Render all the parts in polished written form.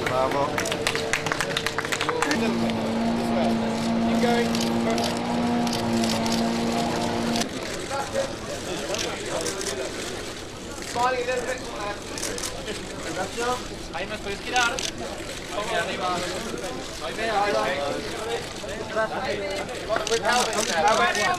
Bravo. Keep going. Smiling a little bit. Ahí me puedes girar. Ahí arriba. Ahí ve, ahí va. With helmet now.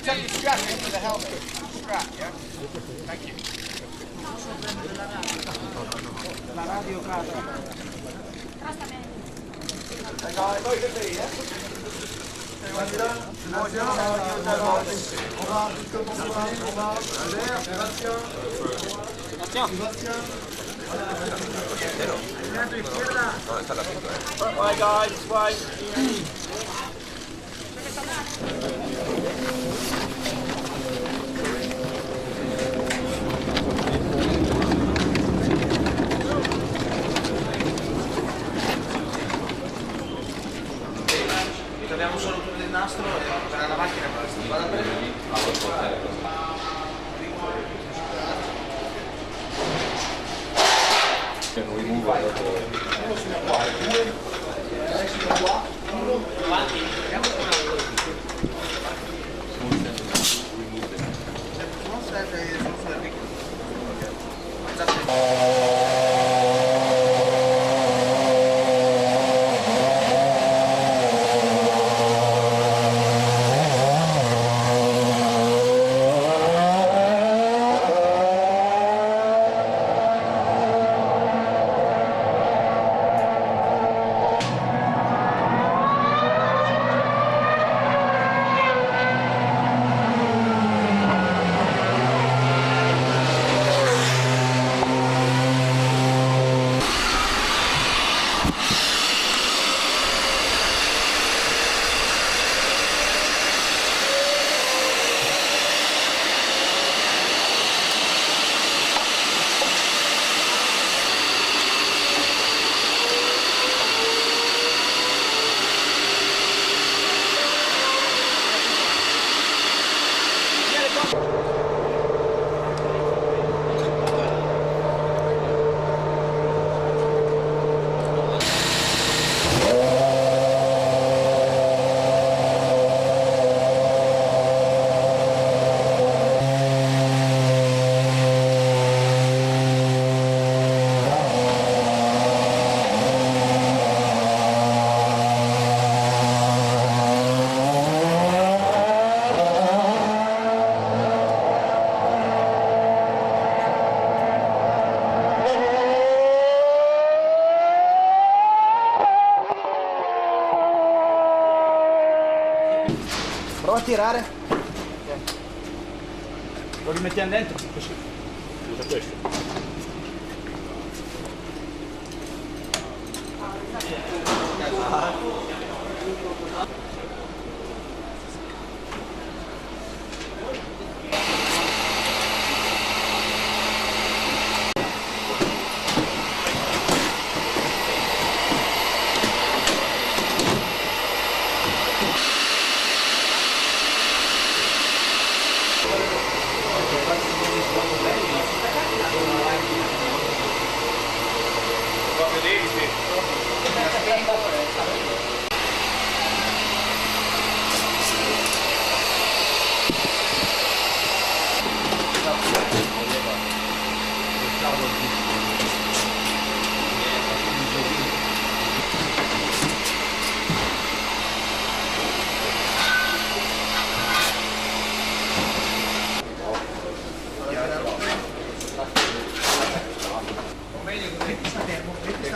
Take the strap into the helmet. Strap, yeah? Thank you. La radio casa. Hey guys, look at me, yeah? Bye guys, bye. Abbiamo solo tutto il nastro e per la macchina vado a prendere. Prova a tirare. Lo rimettiamo dentro? Così. Usa questo.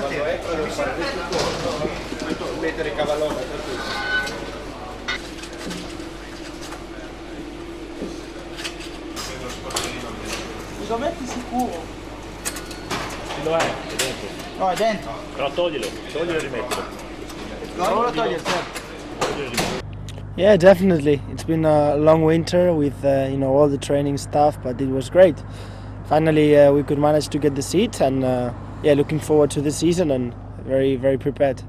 Quando entro devo fare questo turno, mettere il cavallone per tutto. Lo metti sicuro? Lo è dentro. No, è dentro. Però toglilo e rimettilo. Non lo togliere, certo. Toglilo e rimettilo. Yeah, definitely. It's been a long winter with all the training stuff, but it was great. Finally, we could manage to get the seat, and looking forward to the season and very prepared.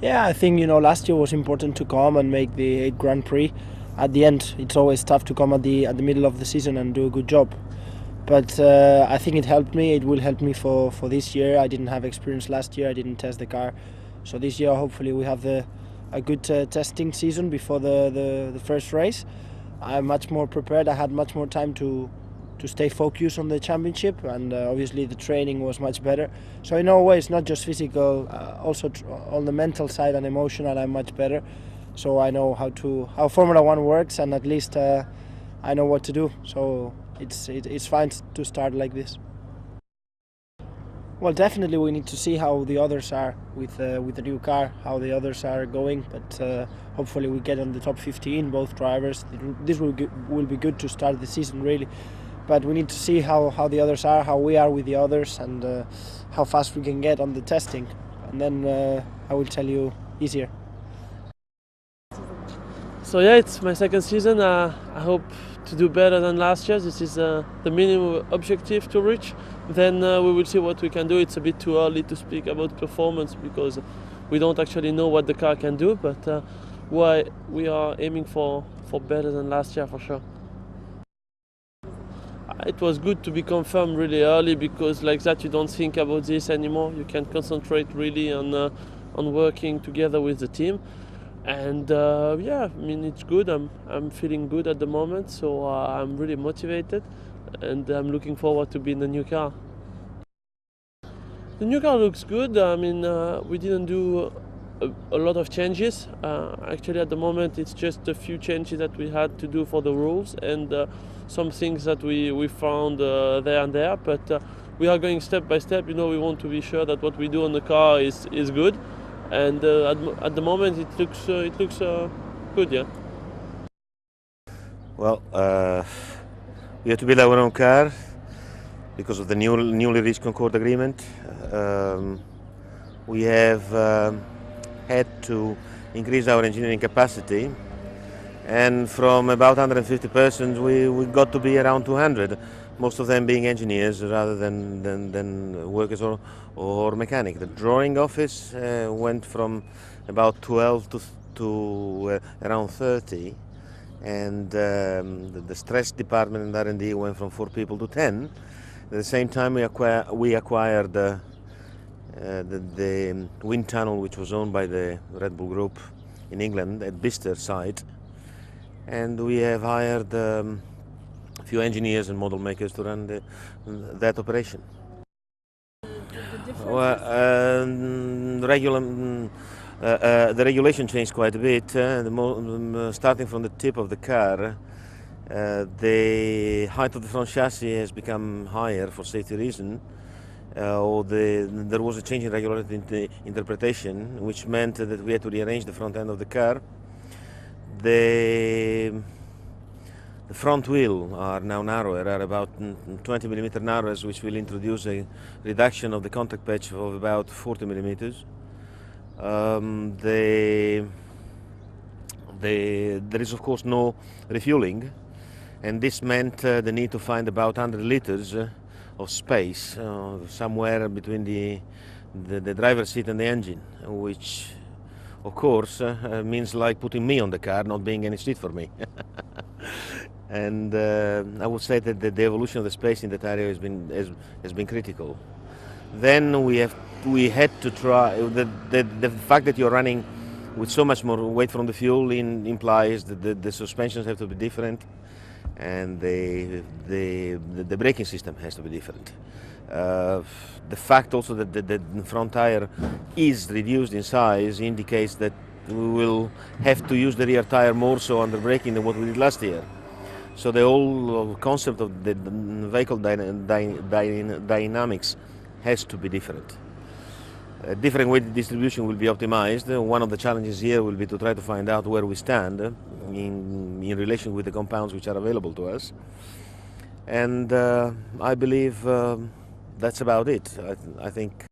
Yeah, I think last year was important to come and make the 8 Grand Prix. At the end, it's always tough to come at the middle of the season and do a good job. But I think it helped me. It will help me for this year. I didn't have experience last year. I didn't test the car, so this year hopefully we have a good testing season before the first race. I'm much more prepared. I had much more time to stay focused on the championship, and obviously the training was much better. So in all ways, not just physical, also on the mental side and emotional, I'm much better. So I know how Formula One works, and at least I know what to do. So it's fine to start like this. Well, definitely we need to see how the others are with the new car, how the others are going. But hopefully we get on the top 15, both drivers. This will be good to start the season really. But we need to see how the others are, how we are with the others, and how fast we can get on the testing. And then I will tell you easier. So yeah, it's my second season. I hope to do better than last year. This is the minimum objective to reach. Then we will see what we can do. It's a bit too early to speak about performance because we don't actually know what the car can do. But we are aiming for better than last year for sure. It was good to be confirmed really early because like that you don't think about this anymore. You can concentrate really on working together with the team. And I mean it's good. I'm feeling good at the moment, so I'm really motivated, and I'm looking forward to being the new car. The new car looks good. I mean we didn't do a lot of changes. Actually at the moment it's just a few changes that we had to do for the rules and some things that we found there and there. But we are going step by step. We want to be sure that what we do on the car is good. And at the moment it looks good, yeah. Well, we have to build our own car because of the newly reached Concord agreement. We have had to increase our engineering capacity, and from about 150 persons we got to be around 200, most of them being engineers rather than workers or mechanic. The drawing office went from about 12 to around 30, and the stress department and R&D went from 4 people to 10. At the same time we acquired the wind tunnel, which was owned by the Red Bull Group in England at Bicester site, and we have hired a few engineers and model makers to run that operation. Well, the regulation changed quite a bit. Starting from the tip of the car, the height of the front chassis has become higher for safety reasons. There was a change in regulatory interpretation, which meant that we had to rearrange the front end of the car. The front wheel are now narrower, are about 20 mm narrower, which will introduce a reduction of the contact patch of about 40 mm. There is of course no refueling, and this meant the need to find about 100 liters of space somewhere between the driver's seat and the engine, which of course means like putting me on the car, not being any seat for me. And I would say that the evolution of the space in that area has been critical. Then we had to try the fact that you're running with so much more weight from the fuel implies that the suspensions have to be different, and the braking system has to be different. The fact also that the front tire is reduced in size indicates that we will have to use the rear tire more so under braking than what we did last year. So the whole concept of the vehicle dynamics has to be different. A different weight distribution will be optimized. One of the challenges here will be to try to find out where we stand in relation with the compounds which are available to us. And I believe that's about it. I think